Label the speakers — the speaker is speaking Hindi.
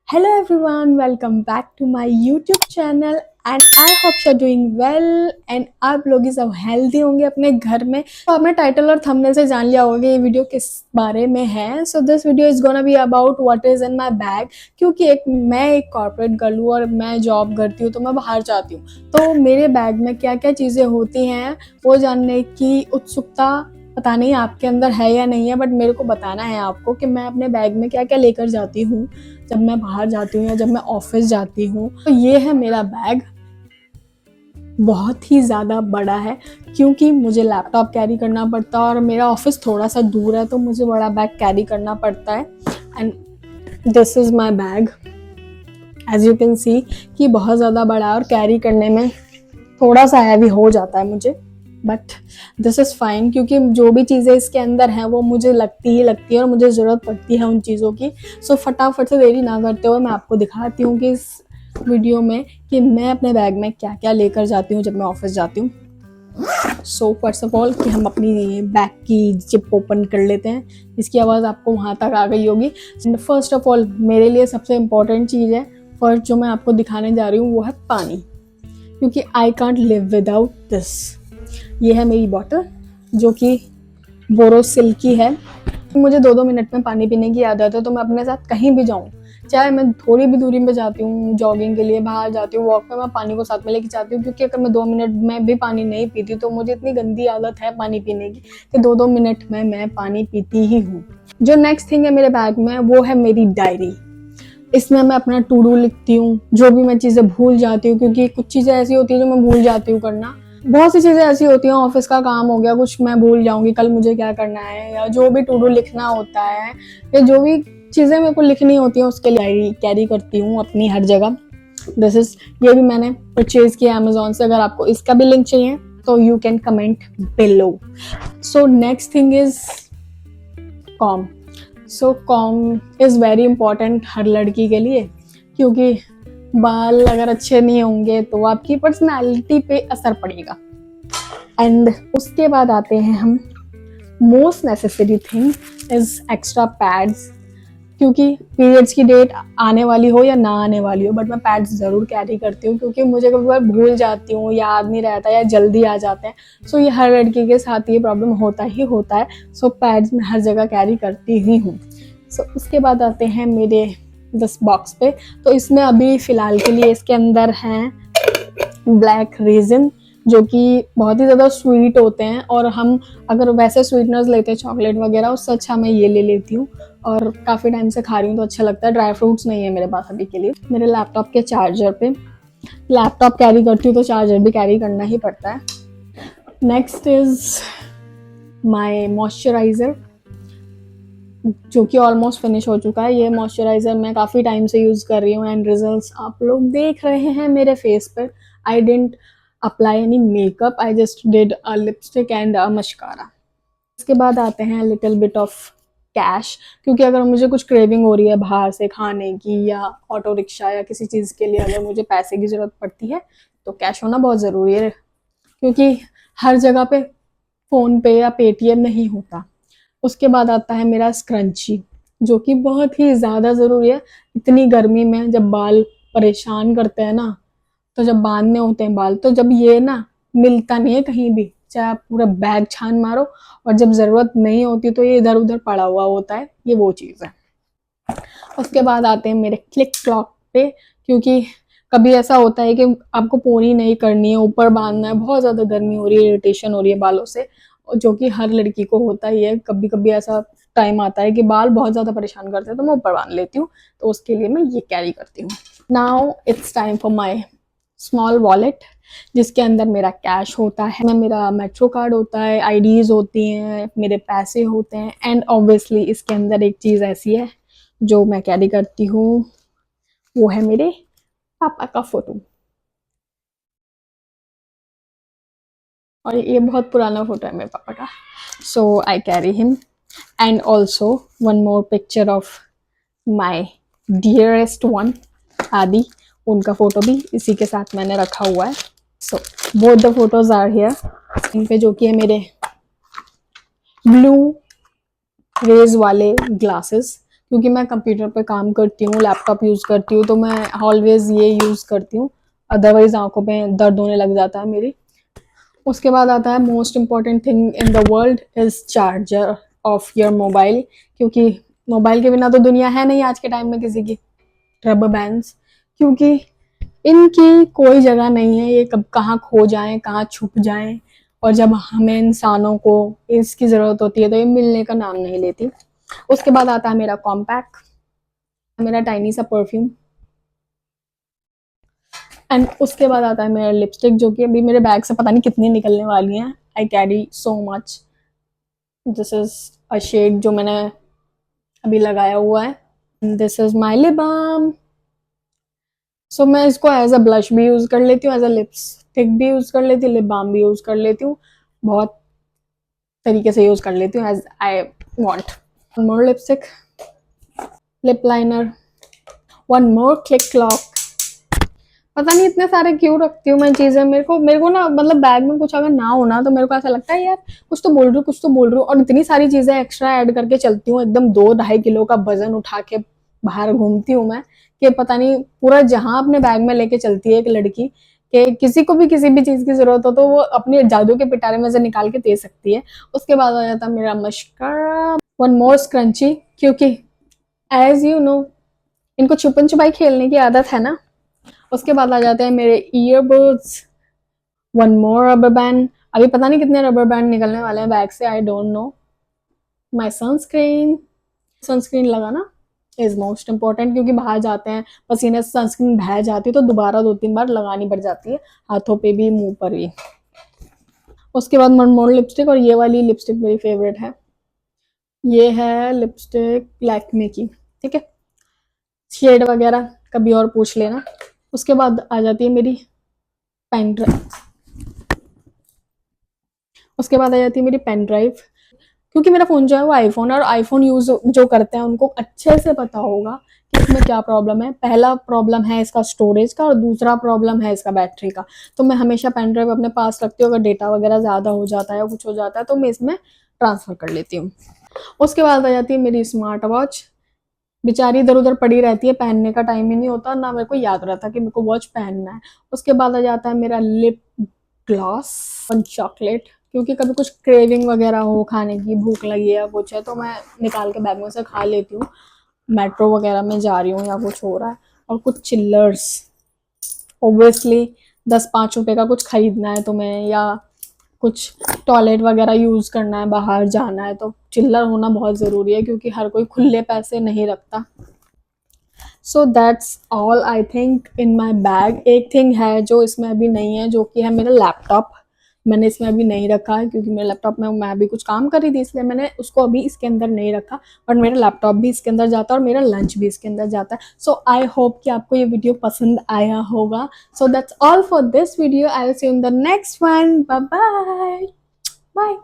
Speaker 1: Hello everyone, welcome back to my YouTube channel and I hope you're doing well and आप लोग सब हेल्दी होंगे अपने घर में। तो आपने टाइटल और थंबनेल से जान लिया होगा ये वीडियो किस बारे में है। So this video is gonna be about what is in my bag, क्योंकि मैं एक कॉर्पोरेट गर्ल हूँ और मैं जॉब करती हूँ तो मैं बाहर जाती हूँ, तो मेरे बैग में क्या क्या चीज़ें होती हैं वो जानने की उत्सुकता पता नहीं आपके अंदर है या नहीं है, बट मेरे को बताना है आपको कि मैं अपने बैग में क्या क्या लेकर जाती हूँ जब मैं बाहर जाती हूँ या जब मैं ऑफिस जाती हूँ। तो ये है मेरा बैग, बहुत ही ज़्यादा बड़ा है क्योंकि मुझे लैपटॉप कैरी करना पड़ता है और मेरा ऑफिस थोड़ा सा दूर है तो मुझे बड़ा बैग कैरी करना पड़ता है। And this is my bag, as you can see कि बहुत ज़्यादा बड़ा है और कैरी करने में थोड़ा सा हैवी हो जाता है मुझे, बट दिस इज़ फाइन क्योंकि जो भी चीज़ें इसके अंदर हैं वो मुझे लगती है और मुझे ज़रूरत पड़ती है उन चीज़ों की। सो फटाफट से देरी ना करते हुए मैं आपको दिखाती हूँ कि इस वीडियो में कि मैं अपने बैग में क्या क्या लेकर जाती हूँ जब मैं ऑफिस जाती हूँ। सो फर्स्ट ऑफ ऑल कि हम अपनी बैग की जिप ओपन कर लेते हैं, इसकी आवाज़ आपको वहाँ तक आ गई होगी। फर्स्ट ऑफ ऑल मेरे लिए सबसे इम्पॉर्टेंट चीज़ है, फर्स्ट जो मैं आपको दिखाने जा रही हूँ वो है पानी, क्योंकि I can't live without this. ये है मेरी बॉटल जो कि बोरोसिल की है। मुझे 2-2 मिनट में पानी पीने की आदत है, तो मैं अपने साथ कहीं भी जाऊँ, चाहे मैं थोड़ी भी दूरी पे जाती हूँ जॉगिंग के लिए, बाहर जाती हूँ वॉक पे, मैं पानी को साथ में लेके जाती हूँ, क्योंकि अगर मैं 2 मिनट में भी पानी नहीं पीती तो मुझे इतनी गंदी आदत है पानी पीने की कि 2-2 मिनट में मैं पानी पीती ही हूँ। जो नेक्स्ट थिंग है मेरे बैग में वो है मेरी डायरी। इसमें मैं अपना टू डू लिखती हूँ, जो भी मैं चीज़ें भूल जाती हूँ, क्योंकि कुछ चीज़ें ऐसी होती हैं जो मैं भूल जाती हूँ करना। बहुत सी चीज़ें ऐसी होती हैं, ऑफिस का काम हो गया, कुछ मैं भूल जाऊंगी कल मुझे क्या करना है, या जो भी टू डू लिखना होता है या जो भी चीज़ें मेरे को लिखनी होती हैं उसके लिए डायरी कैरी करती हूँ अपनी हर जगह। दिस इज, ये भी मैंने परचेज किया अमेजोन से, अगर आपको इसका भी लिंक चाहिए तो you can comment below. So next thing is comb. So comb is very important हर लड़की के लिए, क्योंकि बाल अगर अच्छे नहीं होंगे तो आपकी पर्सनालिटी पे असर पड़ेगा। एंड उसके बाद आते हैं हम, most necessary thing is extra pads, क्योंकि पीरियड्स की डेट आने वाली हो या ना आने वाली हो, बट मैं पैड्स ज़रूर कैरी करती हूँ, क्योंकि मुझे कभी बार भूल जाती हूँ, याद नहीं रहता या जल्दी आ जाते हैं। सो ये हर लड़की के साथ ये प्रॉब्लम होता ही होता है। सो पैड्स मैं हर जगह कैरी करती ही हूँ। सो उसके बाद आते हैं मेरे दिस बॉक्स पे। तो इसमें अभी फ़िलहाल के लिए इसके अंदर हैं ब्लैक रेजिन, जो कि बहुत ही ज़्यादा स्वीट होते हैं, और हम अगर वैसे स्वीटनर्स लेते हैं चॉकलेट वगैरह, उससे अच्छा मैं ये ले लेती हूँ और काफ़ी टाइम से खा रही हूँ तो अच्छा लगता है। ड्राई फ्रूट्स नहीं है मेरे पास अभी के लिए। मेरे लैपटॉप के चार्जर पे, लैपटॉप कैरी करती हूँ तो चार्जर भी कैरी करना ही पड़ता है। नेक्स्ट इज माई मॉइस्चराइज़र, जो कि ऑलमोस्ट फिनिश हो चुका है। ये मॉइस्चराइज़र मैं काफ़ी टाइम से यूज़ कर रही हूँ एंड रिजल्ट्स आप लोग देख रहे हैं मेरे फेस पर। I didn't apply any makeup, I just did a lipstick and a mascara. इसके बाद आते हैं लिटिल बिट ऑफ कैश, क्योंकि अगर मुझे कुछ क्रेविंग हो रही है बाहर से खाने की या ऑटो रिक्शा या किसी चीज़ के लिए अगर मुझे पैसे की ज़रूरत पड़ती है तो कैश होना बहुत ज़रूरी है, क्योंकि हर जगह पे फ़ोन पे या पेटीएम नहीं होता। उसके बाद आता है मेरा स्क्रंची, जो कि बहुत ही ज़्यादा ज़रूरी है इतनी गर्मी में, जब बाल परेशान करते हैं ना, तो जब बांधने होते हैं बाल, तो जब ये ना मिलता नहीं है कहीं भी, चाहे आप पूरा बैग छान मारो, और जब ज़रूरत नहीं होती तो ये इधर उधर पड़ा हुआ होता है, ये वो चीज़ है। उसके बाद आते हैं मेरे क्लिक क्लॉक पे, क्योंकि कभी ऐसा होता है कि आपको पोनी नहीं करनी है, ऊपर बांधना है, बहुत ज़्यादा गर्मी हो रही है, इरिटेशन हो रही है बालों से, जो कि हर लड़की को होता ही है। कभी कभी ऐसा टाइम आता है कि बाल बहुत ज़्यादा परेशान करते हैं तो मैं ऊपर बांध लेती हूँ, तो उसके लिए मैं ये कैरी करती हूँ। Now it's time for my small wallet, जिसके अंदर मेरा कैश होता है, मेरा मेट्रो कार्ड होता है, आईडीज होती हैं, मेरे पैसे होते हैं, एंड ऑब्वियसली इसके अंदर एक चीज़ ऐसी है जो मैं कैरी करती हूँ, वो है मेरे पापा का फोटो। और ये बहुत पुराना फोटो है मेरे पापा का, so I carry him. And also one more picture of my dearest one Aadi, उनका फोटो भी इसी के साथ मैंने रखा हुआ है। So both the photos are here. इन पे जो कि है मेरे ब्लू रेज वाले ग्लासेस, क्योंकि मैं कंप्यूटर पे काम करती हूँ, लैपटॉप यूज़ करती हूँ, तो मैं ऑलवेज़ ये यूज़ करती हूँ, अदरवाइज़ आँखों पे दर्द होने लग जाता है मेरी। उसके बाद आता है most important thing in the world is charger of your mobile, क्योंकि मोबाइल के बिना तो दुनिया है नहीं आज के टाइम में किसी की। रबर बैंड्स, क्योंकि इनकी कोई जगह नहीं है, ये कब कहाँ खो जाएं, कहाँ छुप जाएं, और जब हमें इंसानों को इसकी ज़रूरत होती है तो ये मिलने का नाम नहीं लेती। उसके बाद आता है मेरा कॉम्पैक्ट, मेरा टाइनी सा परफ्यूम, एंड उसके बाद आता है मेरा लिपस्टिक, जो कि अभी मेरे बैग से पता नहीं कितनी निकलने वाली हैं। I carry so much. This is a shade जो मैंने अभी लगाया हुआ है। This is my lip balm. So मैं इसको एज अ ब्लश भी यूज़ कर लेती हूँ, एज अ लिपस्टिक भी यूज़ कर लेती हूँ, लिप बाम भी यूज़ कर लेती हूँ, बहुत तरीके से यूज़ कर लेती हूँ as I want. One more lipstick, lip liner, one more click clock. पता नहीं इतने सारे क्यों रखती हूँ मैं चीज़ें, मेरे को ना मतलब बैग में कुछ अगर ना होना तो मेरे को ऐसा लगता है यार कुछ तो बोल रही हूँ, कुछ तो बोल रही हूँ, और इतनी सारी चीज़ें एक्स्ट्रा ऐड करके चलती हूँ, एकदम 2-2.5 किलो का वजन उठा के बाहर घूमती हूँ मैं, कि पता नहीं पूरा जहां अपने बैग में लेके चलती है एक लड़की, कि किसी को भी किसी भी चीज़ की ज़रूरत हो तो वो अपने जादू के पिटारे में से निकाल के दे सकती है। उसके बाद आ जाता है मेरा मस्कारा, वन मोर स्क्रंची, क्योंकि एज यू नो इनको छुपन छुपाई खेलने की आदत है ना। उसके बाद आ जाते हैं मेरे earbuds, one more rubber band, अभी पता नहीं कितने रबर बैंड निकलने वाले हैं बैग से, I don't know. My sunscreen, sunscreen लगाना इज मोस्ट इम्पॉर्टेंट, क्योंकि बाहर जाते हैं पसीने से सनस्क्रीन बह जाती है तो दोबारा 2-3 बार लगानी पड़ जाती है, हाथों पे भी मुंह पर भी। उसके बाद वन मोर लिपस्टिक, और ये वाली लिपस्टिक मेरी फेवरेट है, ये है लिपस्टिक लैक्मे की, ठीक है, शेड वगैरह कभी और पूछ लेना। उसके बाद आ जाती है मेरी पेन ड्राइव, उसके बाद आ जाती है मेरी पेन ड्राइव, क्योंकि मेरा फ़ोन जो है वो आईफ़ोन है, और आईफ़ोन यूज़ जो करते हैं उनको अच्छे से पता होगा कि इसमें क्या प्रॉब्लम है। पहला प्रॉब्लम है इसका स्टोरेज का, और दूसरा प्रॉब्लम है इसका बैटरी का। तो मैं हमेशा पेन ड्राइव अपने पास रखती हूँ, अगर डेटा वगैरह ज़्यादा हो जाता है या कुछ हो जाता है तो मैं इसमें ट्रांसफ़र कर लेती हूँ। उसके बाद आ जाती है मेरी स्मार्ट वॉच, बेचारी इधर उधर पड़ी रहती है, पहनने का टाइम ही नहीं होता, ना मेरे को याद रहता कि मेरे को वॉच पहनना है। उसके बाद आ जाता है मेरा लिप ग्लॉस और चॉकलेट, क्योंकि कभी कुछ क्रेविंग वगैरह हो, खाने की भूख लगी है या कुछ है, तो मैं निकाल के बैग में से खा लेती हूँ, मेट्रो वगैरह में जा रही हूँ या कुछ हो रहा है। और कुछ चिल्लर्स, ऑब्वियसली 10-5 रुपए का कुछ खरीदना है तुम्हें, या कुछ टॉयलेट वगैरह यूज़ करना है, बाहर जाना है, तो चिल्लर होना बहुत ज़रूरी है, क्योंकि हर कोई खुले पैसे नहीं रखता। सो that's all I think in my bag. एक थिंग है जो इसमें अभी नहीं है, जो कि है मेरा लैपटॉप। मैंने इसमें अभी नहीं रखा है, क्योंकि मेरे लैपटॉप में मैं अभी कुछ काम कर रही थी, इसलिए मैंने उसको अभी इसके अंदर नहीं रखा, बट मेरा लैपटॉप भी इसके अंदर जाता है और मेरा लंच भी इसके अंदर जाता है। सो आई होप कि आपको ये वीडियो पसंद आया होगा। So that's all for this video, I will see you in the next one, bye bye bye.